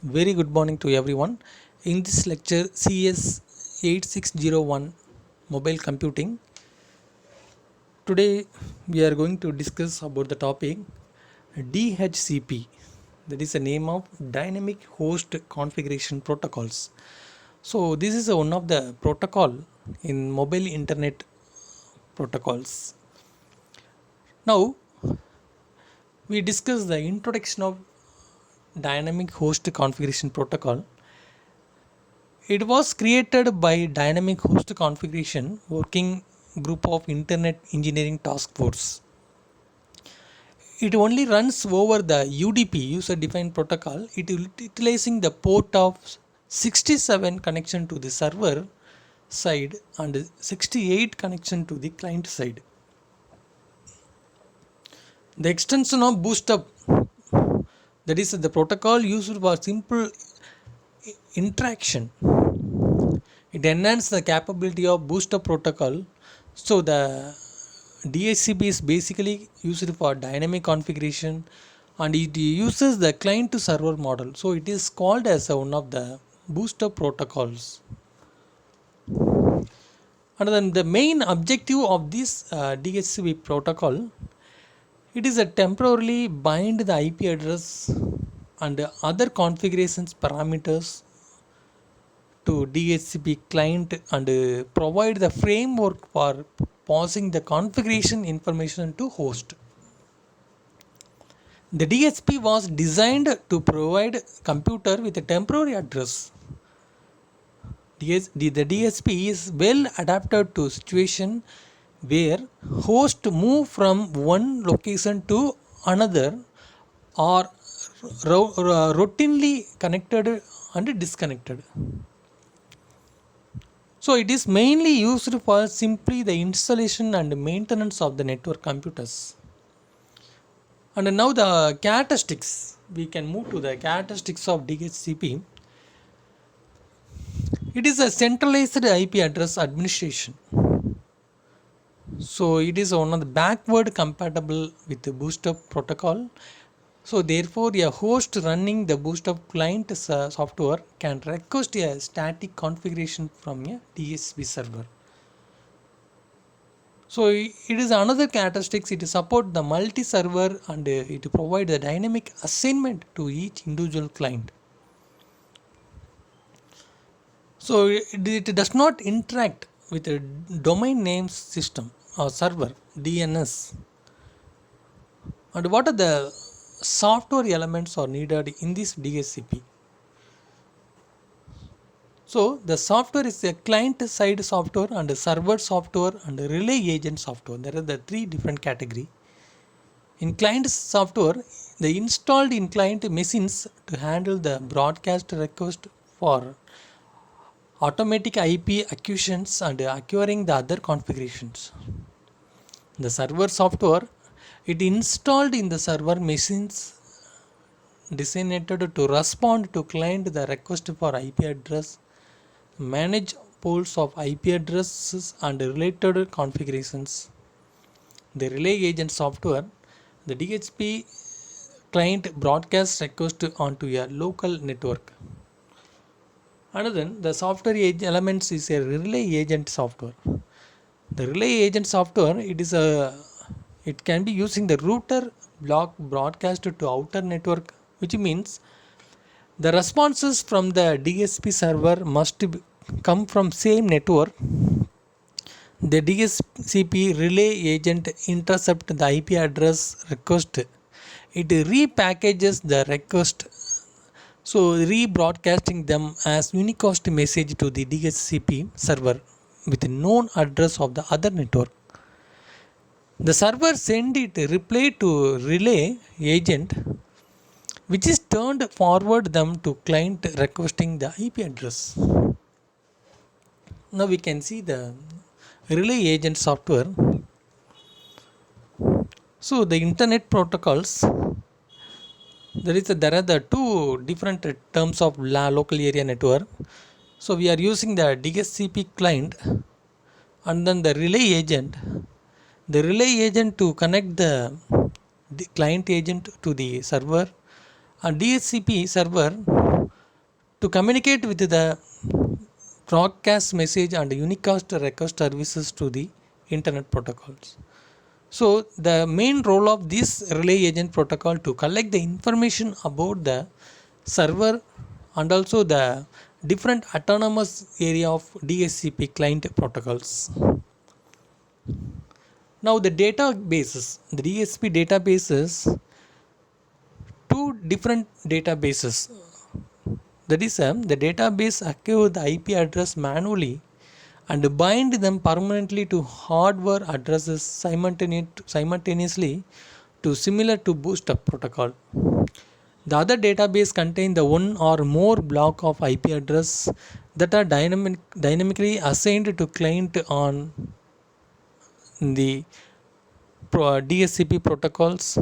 Very good morning to everyone. In this lecture, CS 8601 mobile computing. Today, we are going to discuss about the topic DHCP. That is the name of Dynamic Host Configuration Protocols. So, this is one of the protocol in mobile internet protocols. Now, we discuss the introduction of Dynamic Host Configuration Protocol. It was created by Dynamic Host Configuration Working Group of Internet Engineering Task Force. It only runs over the UDP user defined protocol. It is utilizing the port of 67 connection to the server side and 68 connection to the client side. The extension of BoostUp, that is the protocol used for simple interaction. It enhances the capability of BoostUp protocol. So the DHCP is basically used for dynamic configuration and it uses the client to server model. So it is called as one of the BoostUp protocols. And then the main objective of this DHCP protocol, it is a temporarily bind the IP address and other configurations parameters to DHCP client and provide the framework for passing the configuration information to host. The DHCP was designed to provide computer with a temporary address. The DHCP is well adapted to situation where host move from one location to another or routinely connected and disconnected. So it is mainly used for simply the installation and maintenance of the network computers. And now the characteristics, we can move to the characteristics of DHCP. It is a centralized IP address administration. So it is one of the backward compatible with the BoostUp protocol. So therefore a host running the BoostUp client software can request a static configuration from a DHCP server. So it is another characteristics, it support the multi-server and it provide the dynamic assignment to each individual client. So it does not interact with a domain name system or server DNS. And what are the software elements are needed in this DHCP? So the software is a client side software and a server software and a relay agent software. There are the three different categories. In client software, the installed in client machines to handle the broadcast request for automatic IP acquisitions and acquiring the other configurations. The server software, it installed in the server machines designated to respond to client the request for IP address, manage pools of IP addresses and related configurations. The relay agent software, the DHCP client broadcast request onto a local network. And then the software elements is a relay agent software. The relay agent software, it can be using the router block broadcast to outer network, which means the responses from the DHCP server must come from same network. The DHCP relay agent intercept the IP address request. It repackages the request, so rebroadcasting them as unicast message to the DHCP server with a known address of the other network. The server send it reply to relay agent, which is turned forward them to client requesting the IP address. Now we can see the relay agent software. So the internet protocols, there are the two different terms of local area network. So we are using the DHCP client and then the relay agent. The relay agent to connect the client agent to the server, and DHCP server to communicate with the broadcast message and unicast request services to the internet protocols. So the main role of this relay agent protocol to collect the information about the server and also the different autonomous area of DHCP client protocols. Now the databases, the DHCP databases, two different databases. That is, the database acquire the IP address manually and bind them permanently to hardware addresses simultaneously to similar to Boostup protocol. The other database contain the one or more block of IP address that are dynamically assigned to client on the DHCP protocols.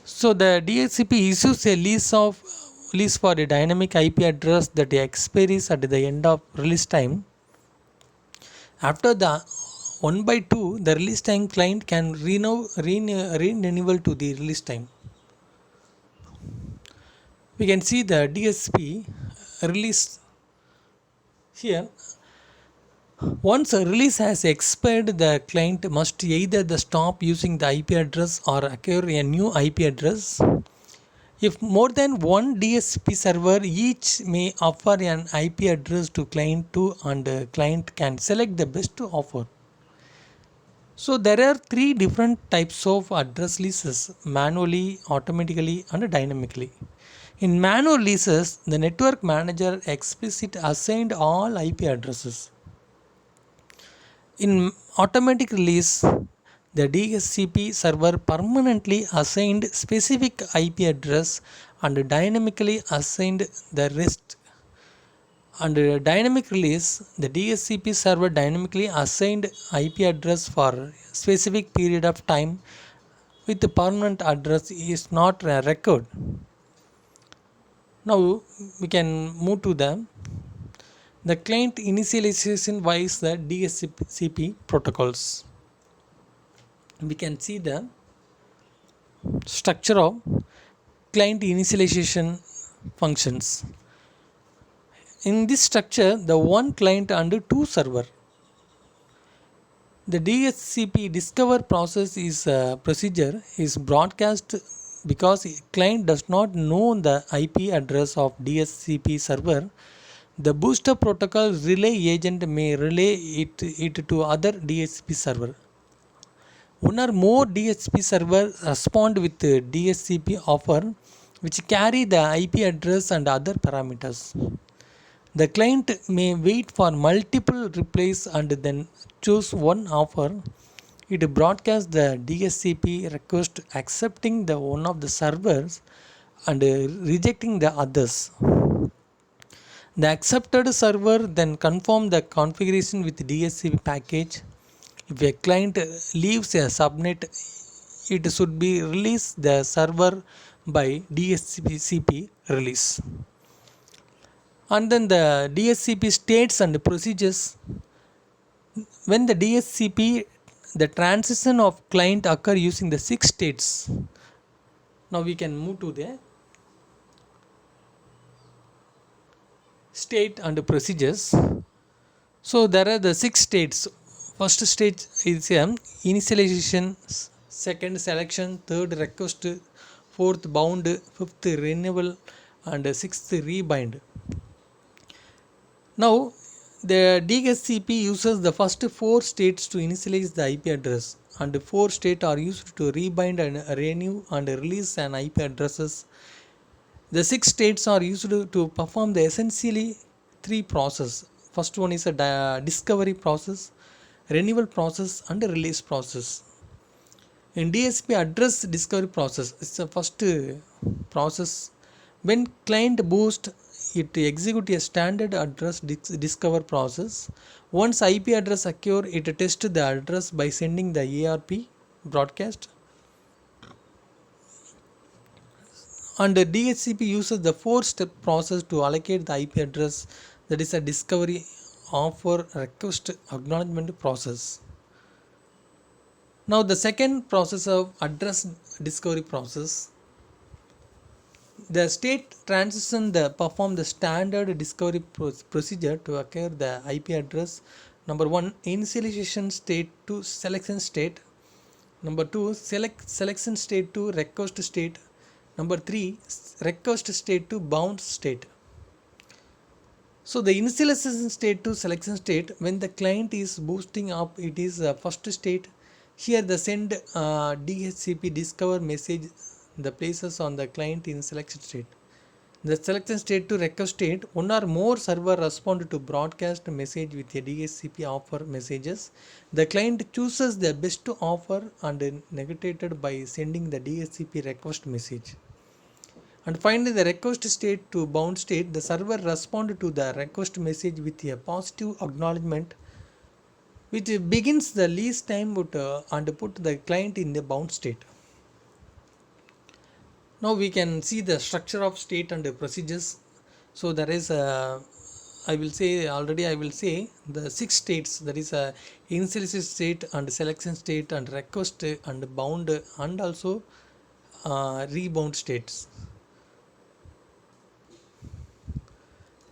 So the DHCP issues a lease for a dynamic IP address that expires at the end of release time. After the 1 by 2, the release time client can renewal to the release time. We can see the DHCP release here. Once a release has expired, the client must either stop using the IP address or acquire a new IP address. If more than one DHCP server, each may offer an IP address to client 2 and the client can select the best offer. So there are three different types of address leases: manually, automatically and dynamically. In manual leases, the network manager explicitly assigned all IP addresses. In automatic release, the DHCP server permanently assigned specific IP address and dynamically assigned the rest. Under dynamic release, the DHCP server dynamically assigned IP address for specific period of time with the permanent address is not a record. Now we can move to the client initialization via the DHCP protocols. We can see the structure of client initialization functions. In this structure, the one client and two server. The DHCP discover process is a procedure is broadcast because client does not know the IP address of DHCP server. The booster protocol relay agent may relay it to other DHCP server. One or more DHCP server respond with DHCP offer which carry the IP address and other parameters. The client may wait for multiple replies and then choose one offer. It broadcasts the DHCP request accepting the one of the servers and rejecting the others. The accepted server then confirms the configuration with DHCP package. If a client leaves a subnet, it should be release the server by DHCP release. And then the DHCP states and procedures. When the DHCP, the transition of client occur using the 6 states. Now we can move to the state and procedures. So there are the 6 states. First stage is initialization, second selection, third request, fourth bound, fifth renewal and sixth rebind. Now the DHCP uses the first 4 states to initialize the IP address and 4 states are used to rebind and renew and release an IP addresses. The 6 states are used to perform the essentially 3 processes. First one is a discovery process, renewal process and release process. In DHCP address discovery process, it's the first process. When client boost, it execute a standard address discover process. Once IP address occur, it tests the address by sending the ARP broadcast. And the DHCP uses the 4-step process to allocate the IP address, that is a discovery, offer, request, acknowledgement process. Now the second process of address discovery process. The state transition perform the standard discovery procedure to acquire the IP address. Number one, initialization state to selection state. Number two, selection state to request state. Number three, request state to bound state. So the initialization state to selection state, when the client is boosting up, it is first state. Here the send DHCP discover message the places on the client in selection state. The selection state to request state, one or more server respond to broadcast message with a DHCP offer messages. The client chooses the best offer and negotiated by sending the DHCP request message. And finally, the request state to bound state, the server respond to the request message with a positive acknowledgement, which begins the least time and put the client in the bound state. Now we can see the structure of state and the procedures. So there is I will say the 6 states, that is a initialization state and selection state and request and bound and also rebound states.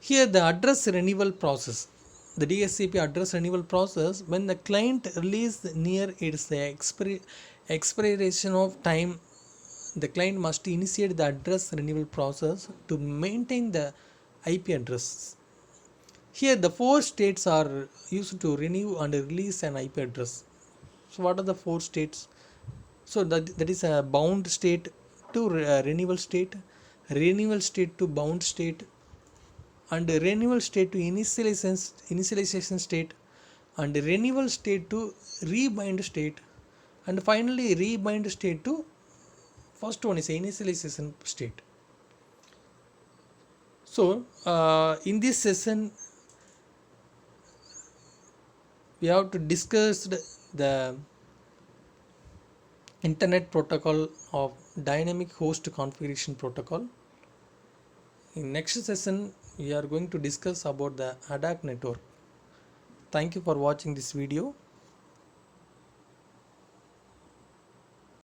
Here the address renewal process, the DHCP address renewal process, when the client release near its expiration of time, the client must initiate the address renewal process to maintain the IP address. Here the 4 states are used to renew and release an IP address. So what are the 4 states? So that is a bound state to renewal state to bound state, and renewal state to initialization state, and renewal state to rebind state, and finally rebind state to first one is initialization state. So in this session we have to discuss the internet protocol of dynamic host configuration protocol. In next session we are going to discuss about the ADAC network. Thank you for watching this video.